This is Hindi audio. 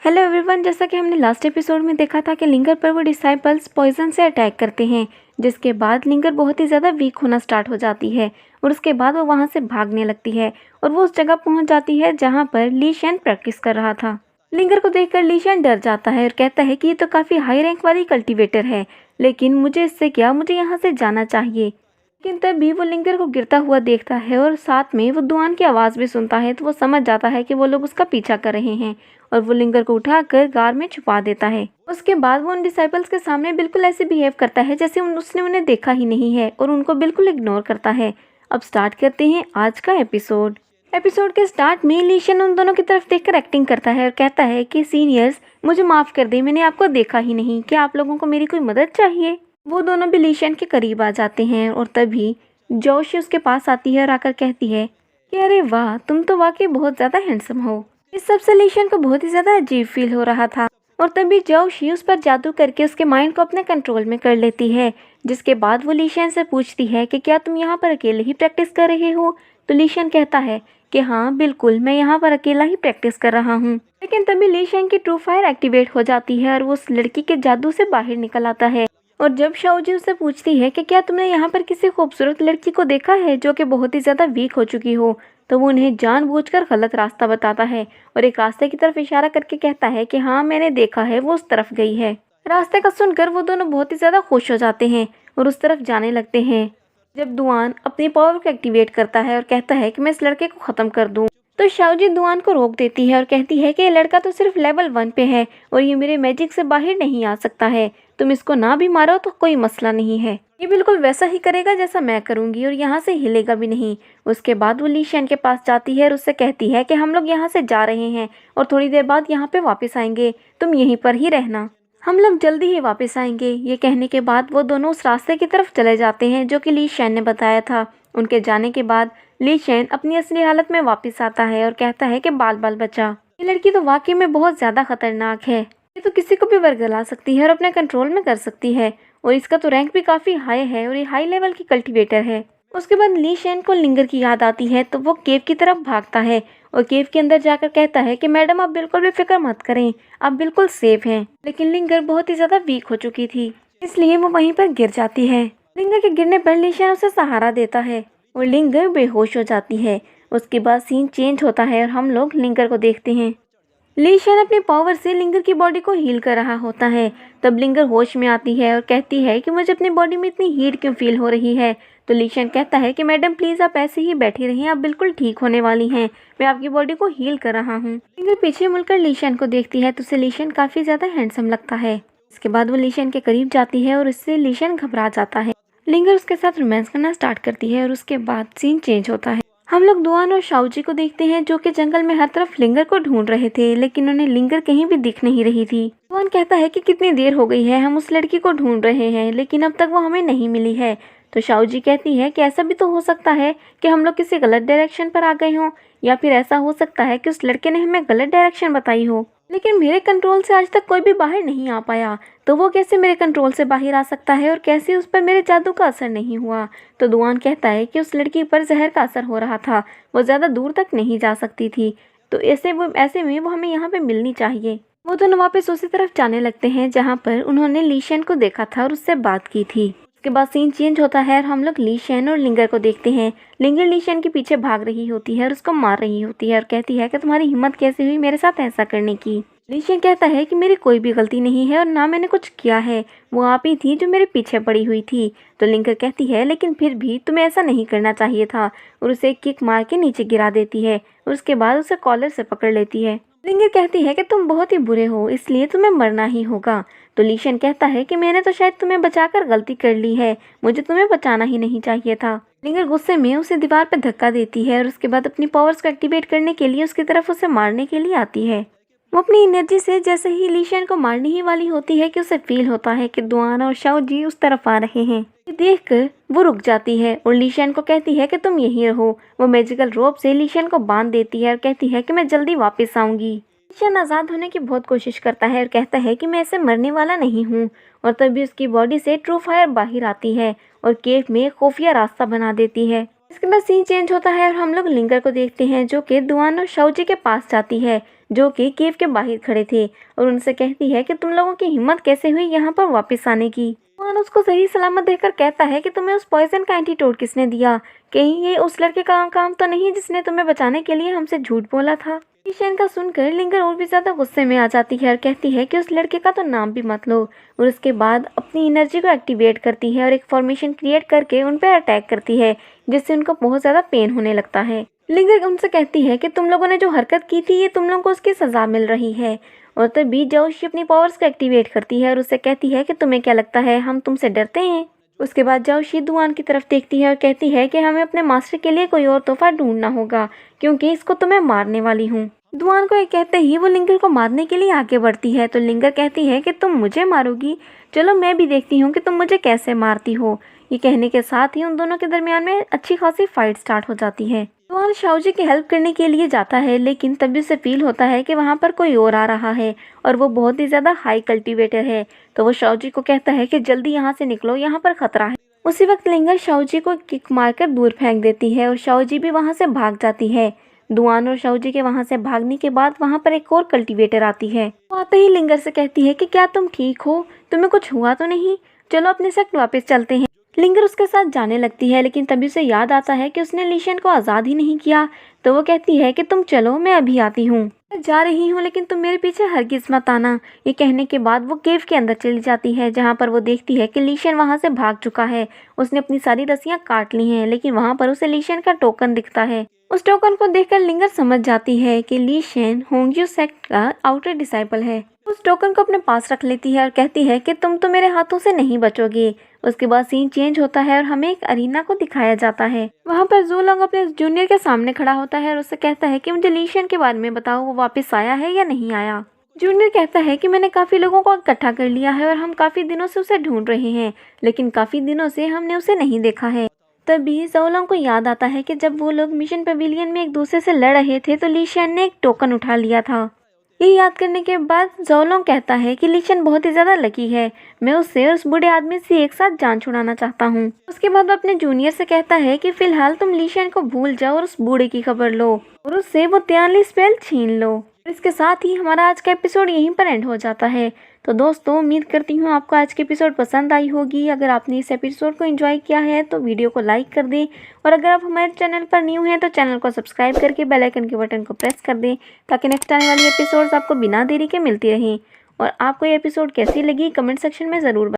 हेलो एवरीवन, जैसा कि हमने लास्ट एपिसोड में देखा था कि लिंगर पर वो डिसाइपल्स पॉइजन से अटैक करते हैं, जिसके बाद लिंगर बहुत ही ज़्यादा वीक होना स्टार्ट हो जाती है और उसके बाद वो वहाँ से भागने लगती है और वो उस जगह पहुँच जाती है जहाँ पर ली शेन प्रैक्टिस कर रहा था। लिंगर को देखकर ली शेन डर जाता है और कहता है कि ये तो काफ़ी हाई रैंक वाली कल्टिवेटर है, लेकिन मुझे इससे क्या, मुझे यहाँ से जाना चाहिए। लेकिन तभी वो लिंगर को गिरता हुआ देखता है और साथ में वो दुआन की आवाज़ भी सुनता है, तो वो समझ जाता है कि वो लोग उसका पीछा कर रहे हैं और वो लिंगर को उठाकर गार में छुपा देता है। उसके बाद वो उन डिसाइपल्स के सामने बिल्कुल ऐसे बिहेव करता है जैसे उसने उन्हें देखा ही नहीं है और उनको बिल्कुल इग्नोर करता है। अब स्टार्ट करते हैं आज का एपिसोड। एपिसोड के स्टार्ट में ली शेन उन दोनों की तरफ देखकर एक्टिंग करता है और कहता है कि सीनियर्स, मुझे माफ़ कर दे, मैंने आपको देखा ही नहीं, क्या आप लोगों को मेरी कोई मदद चाहिए। वो दोनों भी ली शेन के करीब आ जाते हैं और तभी जोशी उसके पास आती है और आकर कहती है कि अरे वाह, तुम तो वाकई बहुत ज़्यादा हैंडसम हो। इस सब से ली शेन को बहुत ही ज़्यादा अजीब फील हो रहा था और तभी जोशी उस पर जादू करके उसके माइंड को अपने कंट्रोल में कर लेती है, जिसके बाद वो ली शेन से पूछती है कि क्या तुम यहाँ पर अकेले ही प्रैक्टिस कर रहे हो। तो ली शेन कहता है कि हाँ बिल्कुल, मैं यहाँ पर अकेला ही प्रैक्टिस कर रहा हूँ। लेकिन तभी ली शेन की ट्रू फायर एक्टिवेट हो जाती है और वो उस लड़की के जादू से बाहर निकल आता है। और जब शाओजी उससे पूछती है कि क्या तुमने यहाँ पर किसी खूबसूरत लड़की को देखा है जो कि बहुत ही ज़्यादा वीक हो चुकी हो, तो वो उन्हें जानबूझकर गलत रास्ता बताता है और एक रास्ते की तरफ इशारा करके कहता है कि हाँ मैंने देखा है, वो उस तरफ गई है। रास्ते का सुनकर वो दोनों बहुत ही ज़्यादा खुश हो जाते हैं और उस तरफ जाने लगते हैं। जब दुआन अपनी पावर को एक्टिवेट करता है और कहता है कि मैं इस लड़के को ख़त्म कर दूँ, तो शाओजी दुआन को रोक देती है और कहती है कि ये लड़का तो सिर्फ लेवल 1 पे है और ये मेरे मैजिक से बाहर नहीं आ सकता है। तुम इसको ना भी मारो तो कोई मसला नहीं है, ये बिल्कुल वैसा ही करेगा जैसा मैं करूंगी और यहाँ से हिलेगा भी नहीं। उसके बाद वो ली शेन के पास जाती है और उससे कहती है कि हम लोग यहाँ से जा रहे हैं और थोड़ी देर बाद यहाँ पे वापस आएंगे, तुम यहीं पर ही रहना, हम लोग जल्दी ही वापस आएंगे। ये कहने के बाद वो दोनों उस रास्ते की तरफ चले जाते हैं जो कि ली शेन ने बताया था। उनके जाने के बाद ली शेन अपनी असली हालत में वापस आता है और कहता है कि बाल बाल बचा, ये लड़की तो वाकई में बहुत ज़्यादा खतरनाक है, ये तो किसी को भी वर्गला सकती है और अपने कंट्रोल में कर सकती है और इसका तो रैंक भी काफ़ी हाई है और ये हाई लेवल की कल्टिवेटर है। उसके बाद ली शेन को लिंगर की याद आती है तो वो केव की तरफ भागता है और केव के अंदर जाकर कहता है कि मैडम आप बिल्कुल भी फिक्र मत करें, आप बिल्कुल सेफ हैं। लेकिन लिंगर बहुत ही ज़्यादा वीक हो चुकी थी, इसलिए वो वहीं पर गिर जाती है। लिंगर के गिरने पर ली शेन उसे सहारा देता है और लिंगर बेहोश हो जाती है। उसके बाद सीन चेंज होता है और हम लोग लिंगर को देखते हैं। ली शेन अपनी पावर से लिंगर की बॉडी को हील कर रहा होता है। तब लिंगर होश में आती है और कहती है कि मुझे अपनी बॉडी में इतनी हीट क्यों फील हो रही है। तो ली शेन कहता है कि मैडम प्लीज़ आप ऐसे ही बैठी रहिए, आप बिल्कुल ठीक होने वाली हैं, मैं आपकी बॉडी को हील कर रहा हूँ। लिंगर पीछे मुड़कर ली शेन को देखती है तो उसे ली शेन काफ़ी ज़्यादा हैंडसम लगता है। इसके बाद वो ली शेन के करीब जाती है और इससे ली शेन घबरा जाता है। लिंगर उसके साथ रोमांस करना स्टार्ट करती है और उसके बाद सीन चेंज होता है। हम लोग दुआन और शाओजी को देखते हैं जो कि जंगल में हर तरफ लिंगर को ढूंढ रहे थे, लेकिन उन्हें लिंगर कहीं भी दिख नहीं रही थी। दुआन कहता है कि कितनी देर हो गई है, हम उस लड़की को ढूंढ रहे हैं लेकिन अब तक वो हमें नहीं मिली है। तो शाओजी कहती है कि ऐसा भी तो हो सकता है कि हम लोग किसी गलत डायरेक्शन पर आ गए हों, या फिर ऐसा हो सकता है कि उस लड़के ने हमें गलत डायरेक्शन बताई हो, लेकिन मेरे कंट्रोल से आज तक कोई भी बाहर नहीं आ पाया, तो वो कैसे मेरे कंट्रोल से बाहर आ सकता है और कैसे उस पर मेरे जादू का असर नहीं हुआ। तो दुआन कहता है कि उस लड़की पर जहर का असर हो रहा था, वो ज़्यादा दूर तक नहीं जा सकती थी, तो ऐसे में वो हमें यहाँ पे मिलनी चाहिए। वो दोनों वापस उसी तरफ जाने लगते हैं जहाँ पर उन्होंने ली शेन को देखा था और उससे बात की थी। उसके बाद सीन चेंज होता है और हम लोग ली शेन और लिंगर को देखते हैं। लिंगर ली शेन के पीछे भाग रही होती है और उसको मार रही होती है और कहती है कि तुम्हारी हिम्मत कैसे हुई मेरे साथ ऐसा करने की। ली शेन कहता है कि मेरी कोई भी गलती नहीं है और ना मैंने कुछ किया है, वो आप ही थी जो मेरे पीछे पड़ी हुई थी। तो लिंगर कहती है लेकिन फिर भी तुम्हें ऐसा नहीं करना चाहिए था और उसे एक किक मार के नीचे गिरा देती है और उसके बाद उसे कॉलर से पकड़ लेती है। लिंगर कहती है कि तुम बहुत ही बुरे हो, इसलिए तुम्हें मरना ही होगा। तो ली शेन कहता है कि मैंने तो शायद तुम्हें बचाकर गलती कर ली है, मुझे तुम्हें बचाना ही नहीं चाहिए था। लिंगर गुस्से में उसे दीवार पर धक्का देती है और उसके बाद अपनी पावर्स को एक्टिवेट करने के लिए उसकी तरफ उसे मारने के लिए आती है। वो अपनी एनर्जी से जैसे ही ली शेन को मारने ही वाली होती है कि उसे फील होता है कि दुआन और शाओजी उस तरफ आ रहे हैं। ये देखकर वो रुक जाती है और ली शेन को कहती है कि तुम यहीं रहो। वो मैजिकल रोप से ली शेन को बांध देती है और कहती है कि मैं जल्दी वापस आऊंगी। ली शेन आज़ाद होने की बहुत कोशिश करता है और कहता है कि मैं ऐसे मरने वाला नहीं हूँ, और तभी उसकी बॉडी से ट्रू फायर बाहर आती है और केव में खुफिया रास्ता बना देती है। इसके बाद सीन चेंज होता है और हम लोग लिंगर को देखते हैं जो कि दुआन और शाओजी के पास जाती है, जो कि केव के बाहर खड़े थे और उनसे कहती है कि तुम लोगों की हिम्मत कैसे हुई यहाँ पर वापस आने की। दुआन उसको सही सलामत देखकर कहता है कि तुम्हें उस पॉइजन का एंटीडोट किसने दिया, कहीं ये उस लड़के का काम तो नहीं जिसने तुम्हें बचाने के लिए हमसे झूठ बोला था। लीशन का सुनकर लिंगर और भी ज्यादा गुस्से में आ जाती है और कहती है कि उस लड़के का तो नाम भी मत लो, और उसके बाद अपनी एनर्जी को एक्टिवेट करती है और एक फॉर्मेशन क्रिएट करके उन पर अटैक करती है, जिससे उनको बहुत ज्यादा पेन होने लगता है। लिंगर उनसे कहती है कि तुम लोगों ने जो हरकत की थी ये तुम लोगों को उसकी सजा मिल रही है। और तभी जाओशी अपनी पावर्स को एक्टिवेट करती है और उससे कहती है कि तुम्हें क्या लगता है हम तुमसे डरते हैं। उसके बाद जाओशी दुआन की तरफ देखती है और कहती है कि हमें अपने मास्टर के लिए कोई और तोहफा ढूंढना होगा, क्योंकि इसको तो मैं मारने वाली हूँ। दुआन को ये कहते ही वो लिंगर को मारने के लिए आगे बढ़ती है, तो लिंगर कहती है कि तुम मुझे मारोगी, चलो मैं भी देखती हूँ कि तुम मुझे कैसे मारती हो। ये कहने के साथ ही उन दोनों के दरमियान में अच्छी खासी फाइट स्टार्ट हो जाती है। दुआन शाओजी की हेल्प करने के लिए जाता है, लेकिन तभी उसे फील होता है कि वहाँ पर कोई और आ रहा है और वो बहुत ही ज़्यादा हाई कल्टीवेटर है। तो वो शाओजी को कहता है कि जल्दी यहाँ से निकलो, यहाँ पर खतरा है। उसी वक्त लिंगर शाओजी को किक मारकर दूर फेंक देती है और शाओजी भी वहाँ से भाग जाती है। दुआन और शाओजी के वहाँ से भागने के बाद वहाँ पर एक और कल्टीवेटर आती है। वो आते ही लिंगर से कहती है कि क्या तुम ठीक हो, तुम्हें कुछ हुआ तो नहीं, चलो अपने सेक्ट वापस चलते हैं। लिंगर उसके साथ जाने लगती है, लेकिन तभी उसे याद आता है कि उसने लीशन को आज़ाद ही नहीं किया। तो वो कहती है कि तुम चलो, मैं अभी आती हूँ। मैं जा रही हूँ, लेकिन तुम मेरे पीछे हरगिज़ मत आना। ये कहने के बाद वो केव के अंदर चली जाती है, जहाँ पर वो देखती है कि लीशन वहाँ से भाग चुका है। उसने अपनी सारी रस्सियाँ काट ली हैं, लेकिन वहाँ पर उसे लीशन का टोकन दिखता है। उस टोकन को देखकर लिंगर समझ जाती है कि लीशन होंग्यू सेक्ट का आउटर डिसाइपल है। उस टोकन को अपने पास रख लेती है और कहती है कि तुम तो मेरे हाथों से नहीं बचोगे। उसके बाद सीन चेंज होता है और हमें एक अरीना को दिखाया जाता है। वहाँ पर ज़ूलोंग अपने जूनियर के सामने खड़ा होता है और उससे कहता है कि मुझे लीशन के बारे में बताओ, वो वापस आया है या नहीं आया। जूनियर कहता है कि मैंने काफ़ी लोगों को इकट्ठा कर लिया है और हम काफ़ी दिनों से उसे ढूंढ रहे हैं, लेकिन काफ़ी दिनों से हमने उसे नहीं देखा है। तभी ज़ूलोंग को याद आता है कि जब वो लोग मिशन पेविलियन में एक दूसरे से लड़ रहे थे तो लीशन ने एक टोकन उठा लिया था। ये याद करने के बाद ज़ूलोंग कहता है कि लीशन बहुत ही ज़्यादा लकी है, मैं उससे और उस बूढ़े आदमी से एक साथ जान छुड़ाना चाहता हूँ। उसके बाद वो अपने जूनियर से कहता है कि फिलहाल तुम लीशन को भूल जाओ और उस बूढ़े की खबर लो और उससे वो त्याली स्पेल छीन लो। इसके साथ ही हमारा आज का एपिसोड यहीं पर एंड हो जाता है। तो दोस्तों, उम्मीद करती हूँ आपको आज की एपिसोड पसंद आई होगी। अगर आपने इस एपिसोड को एंजॉय किया है तो वीडियो को लाइक कर दें, और अगर आप हमारे चैनल पर न्यू हैं तो चैनल को सब्सक्राइब करके बेल आइकन के बटन को प्रेस कर दें, ताकि नेक्स्ट आने वाली एपिसोड्स आपको बिना देरी के मिलती रहें। और आपको ये एपिसोड कैसी लगी कमेंट सेक्शन में ज़रूर